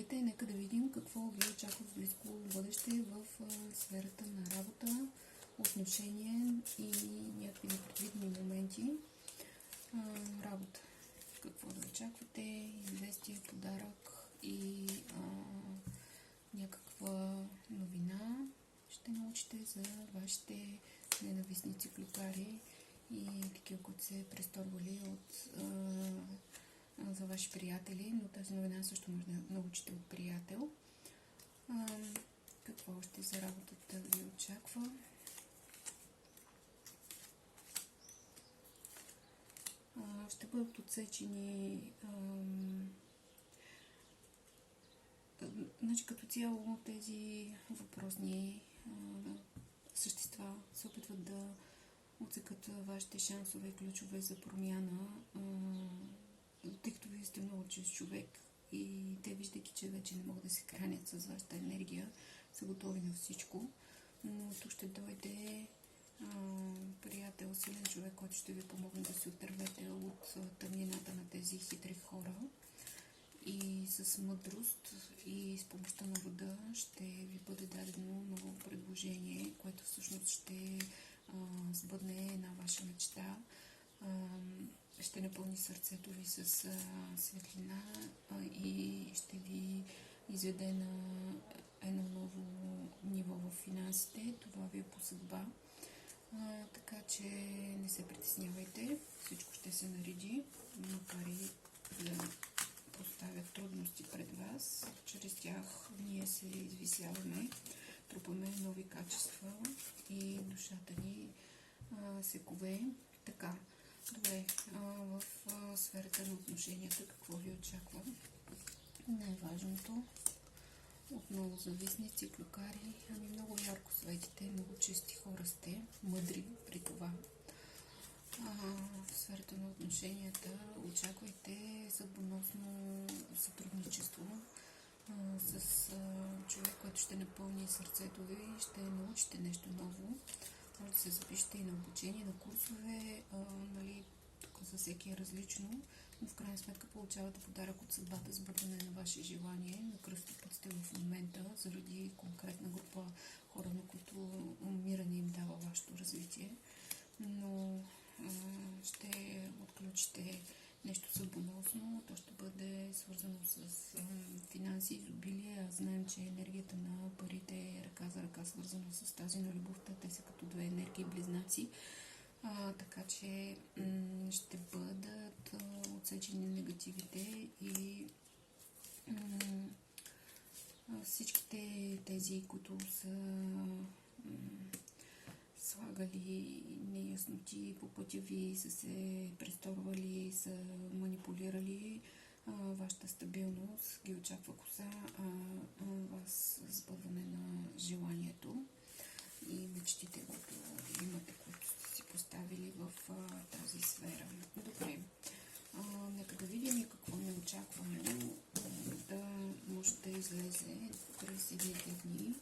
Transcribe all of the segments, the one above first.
Здравейте, нека да видим какво ви очаква в близко бъдеще в сферата на работа, отношение и някакви непредвидени моменти. Работа. Какво да очаквате? Известие, подарък и някаква новина ще научите за вашите ненавистници, клюкари и такива, които се престорвали за ваши приятели, но тази новина също може да научите от приятел. Какво още за работата ви очаква? Ще бъдат отсечени значи като цяло тези въпросни същества се опитват да отсекат вашите шансове и ключове за промяна, тъй като вие сте много чист човек и те, виждайки, че вече не могат да се хранят с вашата енергия, са готови на всичко. Но тук ще дойде приятел, силен човек, който ще ви помогне да се отървете от тъмнината на тези хитри хора. И с мъдрост и с помощта на рода ще ви бъде дадено ново предложение, което всъщност ще сбъдне една ваша мечта. Ще напълни сърцето ви с светлина и ще ви изведе на едно ново ниво в финансите. Това ви е по съдба. Така че не се притеснявайте. Всичко ще се нареди, макар и да поставят трудности пред вас. Чрез тях ние се извисяваме, трупаме нови качества и душата ни се кове. Така, добре, в сферата на отношенията какво ви очаква? Най-важното, отново завистници, клюкари, много ярко светите, много чисти хора сте, мъдри при това. В сферата на отношенията очаквайте съдбоносно сътрудничество с човек, който ще напълни сърцето ви, ще научите нещо ново. Може да се запишете и на обучение, на курсове, тук за всеки е различно, но в крайна сметка получавате подарък от съдбата, сбърдане на ваше желание. На кръстопът сте в момента, заради конкретна група хора, на които умиране им дава вашето развитие. Но ще отключите нещо съдбоносно, то ще бъде свързано с финанси, изобилие. Знаем, че енергията на парите е ръка за ръка свързана с тази на любовта. Те са като две енергии близнаци. Така че ще бъдат отсечени негативите и всичките тези, които са слагали неясноти по пътя ви, са се престорвали, са манипулирали вашата стабилност, ги очаква коса, вас сбъдване на желанието и мечтите, които имате, които сте си поставили в тази сфера. Добре, нека да видим и какво не очакваме да може да излезе през едните дни,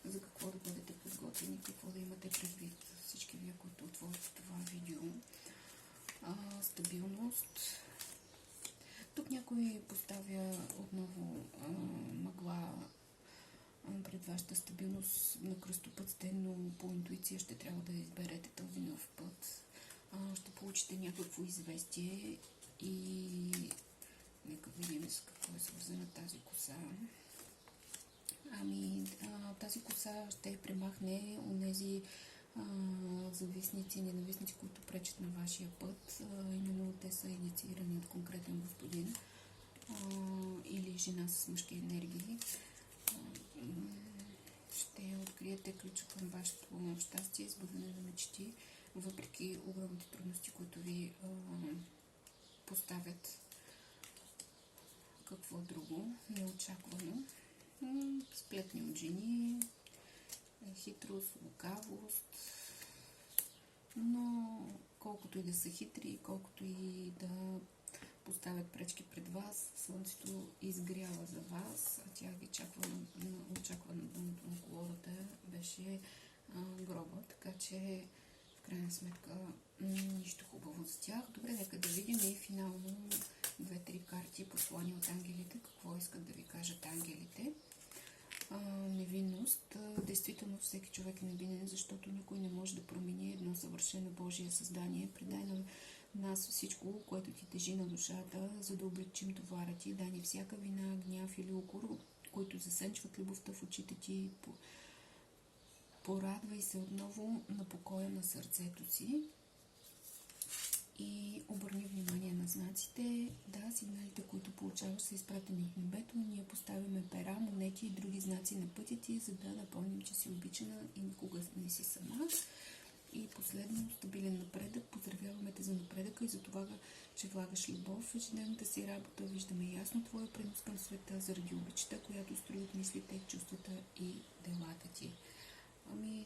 за какво да бъдете подготвени, какво да имате предвид всички вие, които отворите това видео. Стабилност. Тук някой поставя отново мъгла пред вашата стабилност. На кръстопът сте, но по интуиция ще трябва да изберете този нов път. Ще получите някакво известие и нека видим с какво е свързана тази коса. Тази коса ще премахне онези завистници, ненавистници, които пречат на вашия път. Именно те са инициирани от конкретен господин или жена с мъжки енергии. Ще откриете ключа към вашето щастие, избъдване на мечти, въпреки огромните трудности, които ви поставят. Какво друго? Неочаквано. Сплетни от жени, хитрост, лукавост, но колкото и да са хитри, колкото и да поставят пречки пред вас, слънцето изгрява за вас, а тя ги очаква на дъното на колодата, беше гроба, така че в крайна сметка нищо хубаво за тях. Добре, нека да видим и финално 2-3 карти, послания от ангелите, какво искат да ви кажат ангелите. Невинност. Действително всеки човек е невинен, защото никой не може да промени едно съвършено Божие създание. Предай на нас всичко, което ти тежи на душата, за да облегчим товара ти. Дай ни всяка вина, гняв или укор, които засенчват любовта в очите ти. Порадвай се отново на покоя на сърцето си. И обърни внимание на знаците. Да, сигналите, които получаваш, са изпратени от небето. Ние поставяме пера, монети и други знаци на пътя ти, за да напомним, че си обичана и никога не си сама. И последно, стабилен напредък. Поздравяваме те за напредъка и за това, че влагаш любов в ежедневната си работа. Виждаме ясно твоя принос към света заради обичта, която строи от мислите, чувствата и делата ти.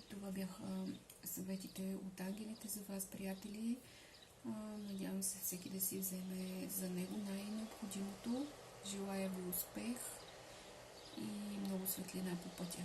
Това бяха съветите от ангелите за вас, приятели. Надявам се всеки да си вземе за него най-необходимото. Желая ви успех и много светлина по пътя.